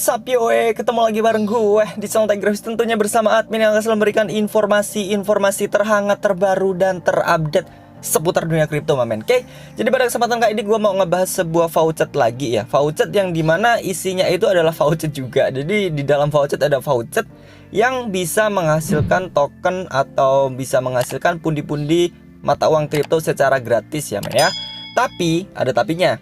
What's up yoe, ketemu lagi bareng gue di channel Tigrafis, tentunya bersama admin yang akan selalu memberikan informasi terhangat, terbaru, dan terupdate seputar dunia kripto, mamen. Oke, jadi pada kesempatan kali ini gue mau ngebahas sebuah voucher lagi ya. Voucher yang dimana isinya itu adalah voucher juga. Jadi di dalam voucher ada voucher yang bisa menghasilkan token atau bisa menghasilkan pundi-pundi mata uang kripto secara gratis ya, men ya. Tapi ada tapinya.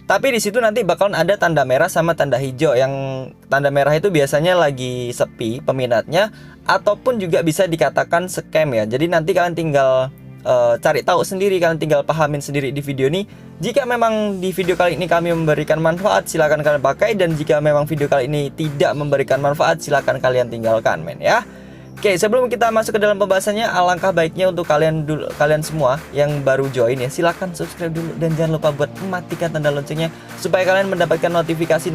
Tapi di situ nanti bakalan ada tanda merah sama tanda hijau. Yang tanda merah itu biasanya lagi sepi peminatnya, ataupun juga bisa dikatakan scam ya. Jadi nanti kalian tinggal cari tahu sendiri, kalian tinggal pahamin sendiri di video ini. Jika memang di video kali ini kami memberikan manfaat, silahkan kalian pakai. Dan jika memang video kali ini tidak memberikan manfaat, silahkan kalian tinggalkan, men ya. Oke, sebelum kita masuk ke dalam pembahasannya, alangkah baiknya untuk kalian semua yang baru join ya, silahkan subscribe dulu dan jangan lupa buat matikan tanda loncengnya supaya kalian mendapatkan notifikasi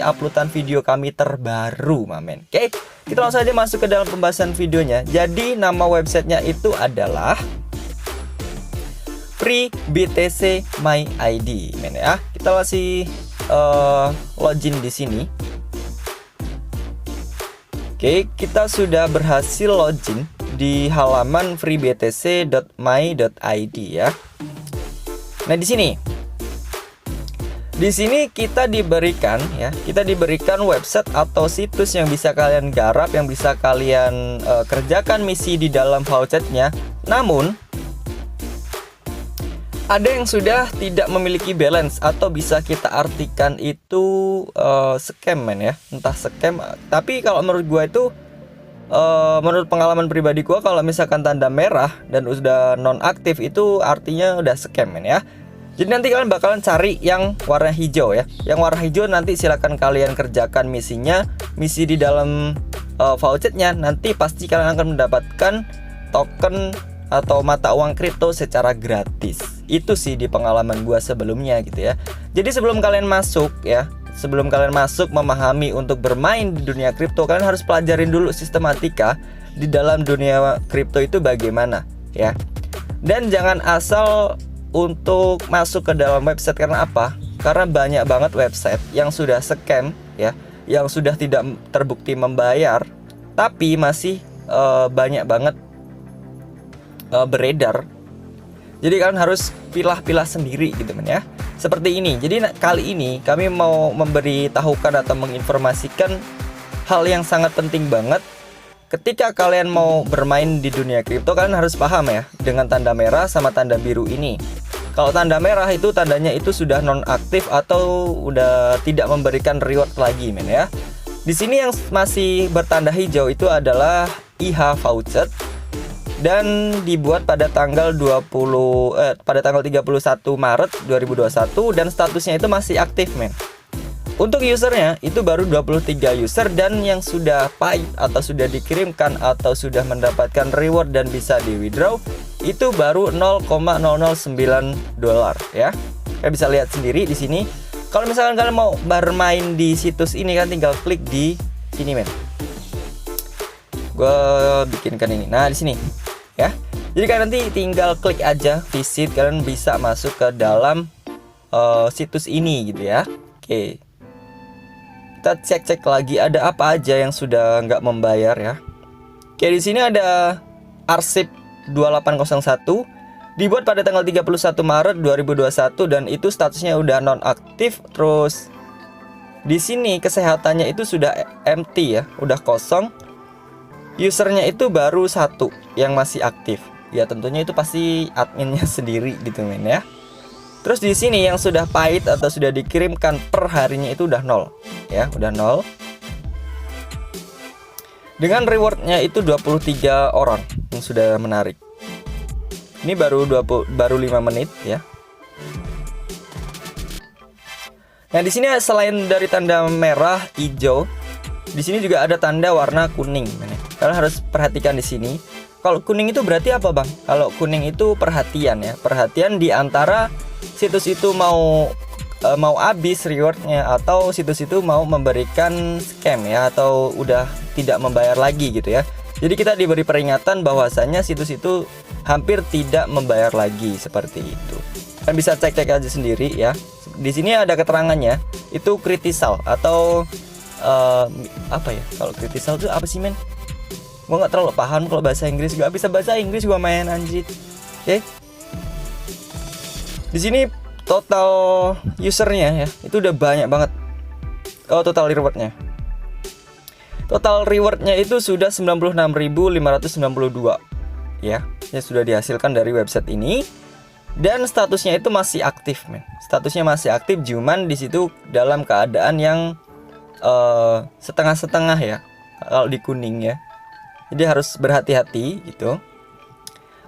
uploadan video kami terbaru, mamen. Oke, kita langsung aja masuk ke dalam pembahasan videonya. Jadi nama websitenya itu adalah Free BTC My ID, men ya. Kita masih login di sini. Oke, kita sudah berhasil login di halaman freebtc.my.id ya. Nah, di sini kita diberikan website atau situs yang bisa kalian garap, yang bisa kalian kerjakan misi di dalam vouchernya. Namun ada yang sudah tidak memiliki balance atau bisa kita artikan itu scam, men ya. Entah scam, tapi kalau menurut gua itu menurut pengalaman pribadi gua, kalau misalkan tanda merah dan udah nonaktif itu artinya udah scam, men ya. Jadi nanti kalian bakalan cari yang warna hijau ya. Yang warna hijau nanti silakan kalian kerjakan misinya, misi di dalam vouchernya. Nanti pasti kalian akan mendapatkan token atau mata uang kripto secara gratis. Itu sih di pengalaman gua sebelumnya gitu ya. Jadi sebelum kalian masuk memahami untuk bermain di dunia kripto, kalian harus pelajarin dulu sistematika di dalam dunia kripto itu bagaimana ya. Dan jangan asal untuk masuk ke dalam website. Karena apa? Karena banyak banget website yang sudah scam ya, yang sudah tidak terbukti membayar, tapi masih banyak banget beredar. Jadi kalian harus pilah-pilah sendiri gitu, men ya. Seperti ini. Jadi kali ini kami mau memberitahukan atau menginformasikan hal yang sangat penting banget. Ketika kalian mau bermain di dunia kripto, kalian harus paham ya dengan tanda merah sama tanda biru ini. Kalau tanda merah itu tandanya itu sudah nonaktif atau udah tidak memberikan reward lagi, men ya. Di sini yang masih bertanda hijau itu adalah IH voucher dan dibuat pada tanggal 31 Maret 2021 dan statusnya itu masih aktif, men. Untuk usernya itu baru 23 user, dan yang sudah paid atau sudah dikirimkan atau sudah mendapatkan reward dan bisa di withdraw itu baru 0,009 dolar ya. Kalian bisa lihat sendiri di sini. Kalau misalkan kalian mau bermain di situs ini, kan tinggal klik di sini, men. Gue bikinkan ini. Nah, di sini ya. Jadi kalian nanti tinggal klik aja visit, kalian bisa masuk ke dalam situs ini gitu ya. Oke. Kita cek lagi ada apa aja yang sudah nggak membayar ya. Oke, di sini ada arsip 2801 dibuat pada tanggal 31 Maret 2021 dan itu statusnya udah nonaktif. Terus di sini kesehatannya itu sudah empty ya, udah kosong. Usernya itu baru satu yang masih aktif. Ya tentunya itu pasti adminnya sendiri gitu, men ya. Terus di sini yang sudah paid atau sudah dikirimkan per harinya itu udah 0 ya, udah 0. Dengan rewardnya itu 23 orang yang sudah menarik. Ini baru 5 menit ya. Nah, di sini selain dari tanda merah, hijau, di sini juga ada tanda warna kuning, men. Kalian harus perhatikan di sini. Kalau kuning itu berarti apa, Bang? Kalau kuning itu perhatian ya. Perhatian di antara situs itu mau habis rewardnya atau situs itu mau memberikan scam ya, atau udah tidak membayar lagi gitu ya. Jadi kita diberi peringatan bahwasanya situs itu hampir tidak membayar lagi, seperti itu. Kalian bisa cek aja sendiri ya. Di sini ada keterangannya, itu kritisal atau apa ya, kalau critical tuh apa sih men? Gue nggak terlalu paham kalau bahasa Inggris, gak bisa bahasa Inggris gue main anjir. Oke. Di sini total usernya ya itu udah banyak banget. Oh, total rewardnya. Total rewardnya itu sudah 96.592 ya, yang sudah dihasilkan dari website ini. Dan statusnya itu masih aktif men. Statusnya masih aktif, cuman di situ dalam keadaan yang setengah-setengah ya kalau di kuning ya. Jadi harus berhati-hati gitu.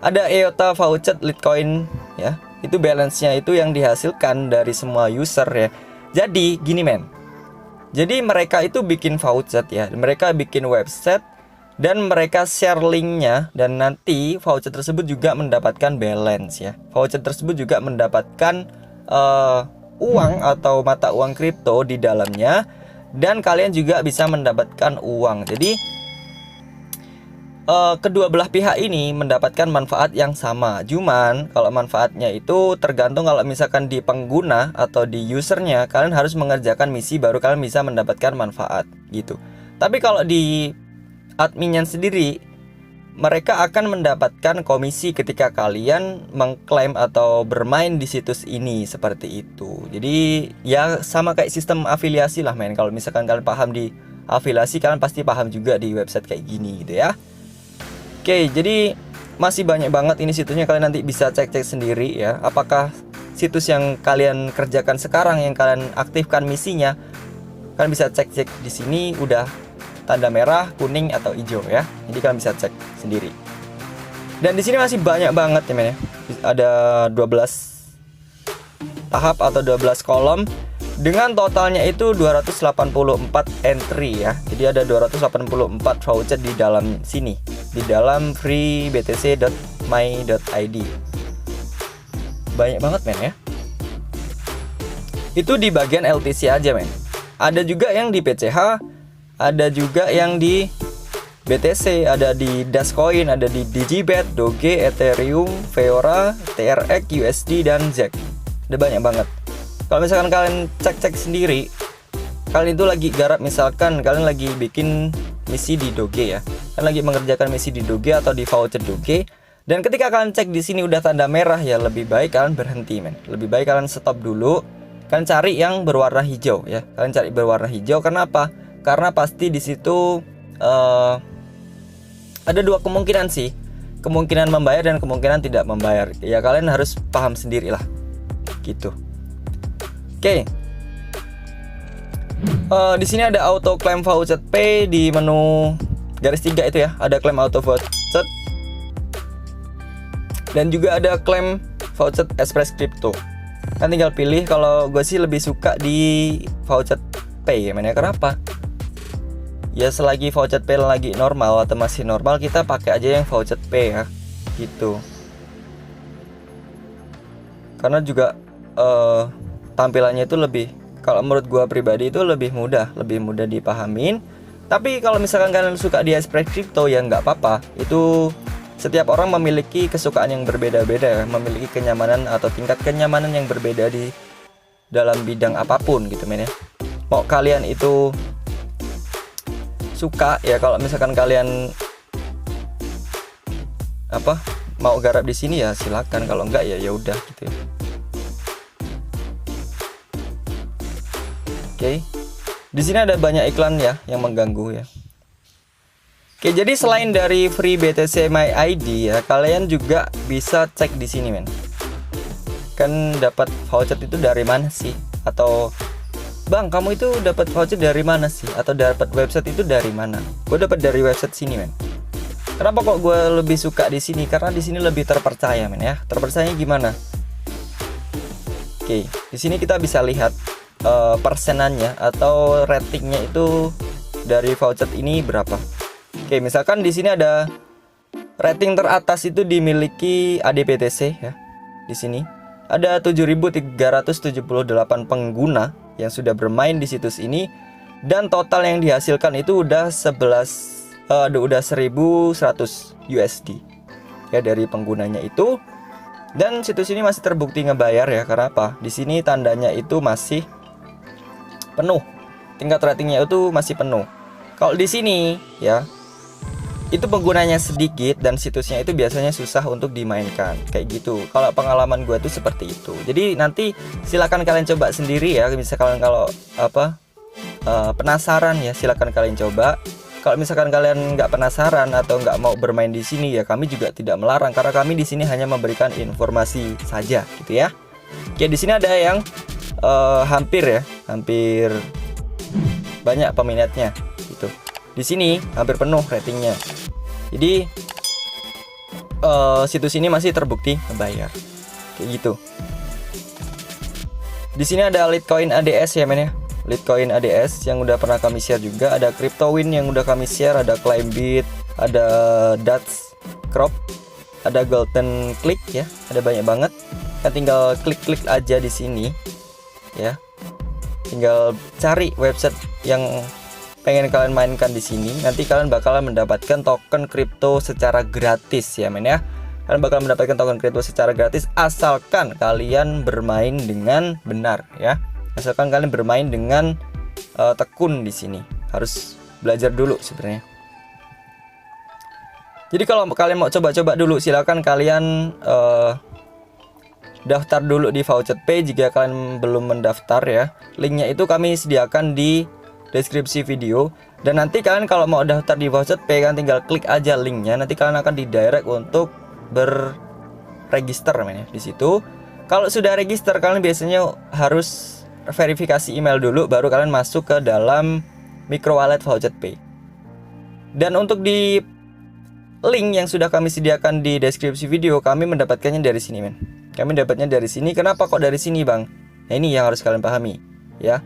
Ada EOTA voucher Litecoin ya. Itu balance-nya itu yang dihasilkan dari semua user ya. Jadi gini men. Jadi mereka itu bikin voucher ya. Mereka bikin website dan mereka share linknya, dan nanti voucher tersebut juga mendapatkan balance ya. Voucher tersebut juga mendapatkan uang atau mata uang kripto di dalamnya, dan kalian juga bisa mendapatkan uang. Jadi kedua belah pihak ini mendapatkan manfaat yang sama. Cuman kalau manfaatnya itu tergantung, kalau misalkan di pengguna atau di usernya, kalian harus mengerjakan misi baru kalian bisa mendapatkan manfaat gitu. Tapi kalau di adminnya sendiri, mereka akan mendapatkan komisi ketika kalian mengklaim atau bermain di situs ini, seperti itu. Jadi ya sama kayak sistem afiliasi lah men. Kalau misalkan kalian paham di afiliasi, kalian pasti paham juga di website kayak gini gitu ya. Oke, jadi masih banyak banget ini situsnya, kalian nanti bisa cek-cek sendiri ya. Apakah situs yang kalian kerjakan sekarang, yang kalian aktifkan misinya, kalian bisa cek-cek di sini udah tanda merah, kuning atau hijau ya. Jadi kalian bisa cek sendiri. Dan di sini masih banyak banget ya men ya. Ada 12 tahap atau 12 kolom dengan totalnya itu 284 entry ya. Jadi ada 284 voucher di dalam sini, di dalam freebtc.my.id. Banyak banget men ya. Itu di bagian LTC aja men. Ada juga yang di PCH, ada juga yang di BTC, ada di Dascoin, ada di Digibet, Doge, Ethereum, Feora, TRX, USD, dan ZEC. Ada banyak banget. Kalau misalkan kalian cek-cek sendiri, kalian itu lagi garap, misalkan kalian lagi bikin misi di Doge ya, kalian lagi mengerjakan misi di Doge atau di voucher Doge, dan ketika kalian cek di sini udah tanda merah ya, lebih baik kalian berhenti men. Lebih baik kalian stop dulu, kalian cari yang berwarna hijau ya. Kalian cari berwarna hijau, karena apa? Karena pasti di situ ada dua kemungkinan sih, kemungkinan membayar dan kemungkinan tidak membayar. Ya kalian harus paham sendirilah gitu. Oke. Di sini ada auto claim voucher pay di menu garis 3 itu ya, ada claim auto voucher. Dan juga ada claim voucher Express Crypto. Kan tinggal pilih, kalau gue sih lebih suka di voucher pay ya men ya. Kenapa? Ya selagi voucher pay lagi normal atau masih normal, kita pakai aja yang voucher pay ya gitu. Karena juga tampilannya itu lebih, kalau menurut gua pribadi itu lebih mudah dipahamin. Tapi kalau misalkan kalian suka di Express Crypto ya nggak apa-apa. Itu setiap orang memiliki kesukaan yang berbeda-beda, memiliki kenyamanan atau tingkat kenyamanan yang berbeda di dalam bidang apapun gitu men ya. Mau kalian itu suka ya, kalau misalkan kalian mau garap di sini ya silakan, kalau enggak ya udah gitu ya. Oke. Di sini ada banyak iklan ya yang mengganggu ya. Oke, jadi selain dari free BTC My ID ya, kalian juga bisa cek di sini men. Kan dapat voucher itu dari mana sih? Atau Bang, kamu itu dapat voucher dari mana sih? Atau dapat website itu dari mana? Gue dapat dari website sini men. Kenapa kok gue lebih suka di sini? Karena di sini lebih terpercaya men ya. Terpercayanya gimana? Oke, di sini kita bisa lihat persenannya atau ratingnya itu dari voucher ini berapa. Oke, misalkan di sini ada rating teratas itu dimiliki ADPTC ya. Di sini ada 7.378 pengguna yang sudah bermain di situs ini, dan total yang dihasilkan itu udah 1.100 USD ya dari penggunanya itu. Dan situs ini masih terbukti ngebayar ya. Karena apa? Di sini tandanya itu masih penuh. tingkat ratingnya itu masih penuh. Kalau di sini ya, itu penggunanya sedikit dan situsnya itu biasanya susah untuk dimainkan kayak gitu. Kalau pengalaman gue tuh seperti itu. Jadi nanti silakan kalian coba sendiri ya. Misalkan kalau penasaran ya, silakan kalian coba. Kalau misalkan kalian nggak penasaran atau nggak mau bermain di sini ya, kami juga tidak melarang karena kami di sini hanya memberikan informasi saja gitu ya. Oke, di sini ada yang hampir banyak peminatnya gitu. Di sini hampir penuh ratingnya. Jadi situs ini masih terbukti bayar kayak gitu. Di sini ada Litecoin ADS ya men ya. Litecoin ADS yang udah pernah kami share juga, ada CryptoWin yang udah kami share, ada Climbit, ada Dutch Crop, ada Golden Click ya, ada banyak banget. Kan tinggal klik-klik aja di sini ya. Tinggal cari website yang pengen kalian mainkan di sini. Nanti kalian bakalan mendapatkan token kripto secara gratis ya men ya. Kalian bakal mendapatkan token kripto secara gratis asalkan kalian bermain dengan benar ya. Asalkan kalian bermain dengan tekun di sini. Harus belajar dulu sebenarnya. Jadi kalau kalian mau coba-coba dulu, silakan kalian daftar dulu di VoucherPay jika kalian belum mendaftar ya. Linknya itu kami sediakan di deskripsi video. Dan nanti kalian kalau mau daftar di VoucherPay kan tinggal klik aja linknya. Nanti kalian akan didirect untuk berregister men ya di situ. Kalau sudah register, kalian biasanya harus verifikasi email dulu, baru kalian masuk ke dalam micro wallet VoucherPay. Dan untuk di link yang sudah kami sediakan di deskripsi video, kami mendapatkannya dari sini men. Kami dapatnya dari sini. Kenapa kok dari sini bang? Nah ini yang harus kalian pahami ya.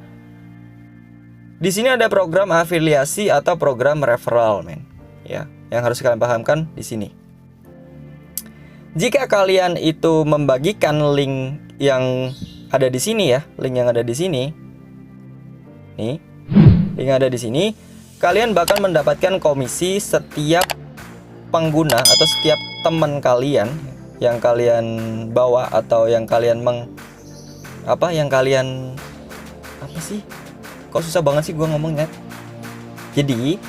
Di sini ada program afiliasi atau program referral men ya, yang harus kalian pahamkan di sini. Jika kalian itu membagikan link yang ada di sini ya, link yang ada di sini, nih, link yang ada di sini, kalian bakal mendapatkan komisi setiap pengguna atau setiap teman kalian yang kalian bawa atau yang kalian apa sih? Kok susah banget sih gua ngomongnya. Jadi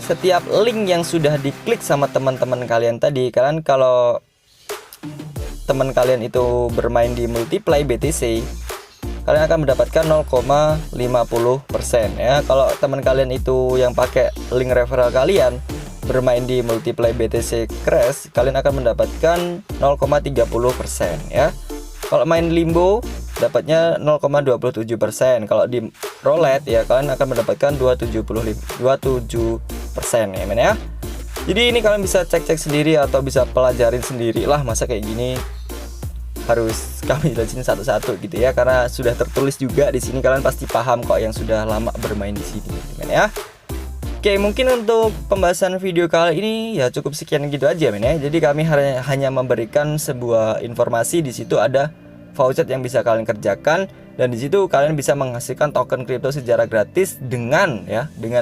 setiap link yang sudah diklik sama teman-teman kalian tadi, kalian kalau teman kalian itu bermain di multiply BTC, kalian akan mendapatkan 0,50% ya. Kalau teman kalian itu yang pakai link referral kalian bermain di multiply BTC Crash, kalian akan mendapatkan 0,30% ya. Kalau main Limbo dapatnya 0,27%. Kalau di roulette ya kalian akan mendapatkan 27% ya men ya. Jadi ini kalian bisa cek-cek sendiri atau bisa pelajarin sendiri lah, masa kayak gini harus kami jelasin satu-satu gitu ya, karena sudah tertulis juga di sini, kalian pasti paham kok yang sudah lama bermain di sini men ya. Oke, mungkin untuk pembahasan video kali ini ya cukup sekian gitu aja men ya. Jadi kami hanya memberikan sebuah informasi, di situ ada voucher yang bisa kalian kerjakan dan di situ kalian bisa menghasilkan token kripto secara gratis dengan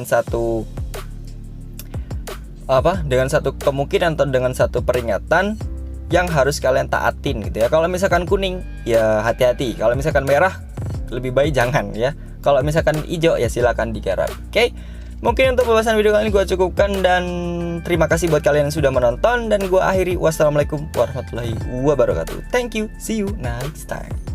satu kemungkinan atau dengan satu peringatan yang harus kalian taatin gitu ya. Kalau misalkan kuning ya hati-hati, kalau misalkan merah lebih baik jangan ya. Kalau misalkan hijau ya silakan digarap. Oke. Mungkin untuk pembahasan video kali ini gue cukupkan dan terima kasih buat kalian yang sudah menonton dan gue akhiri. Wassalamualaikum warahmatullahi wabarakatuh. Thank you. See you next time.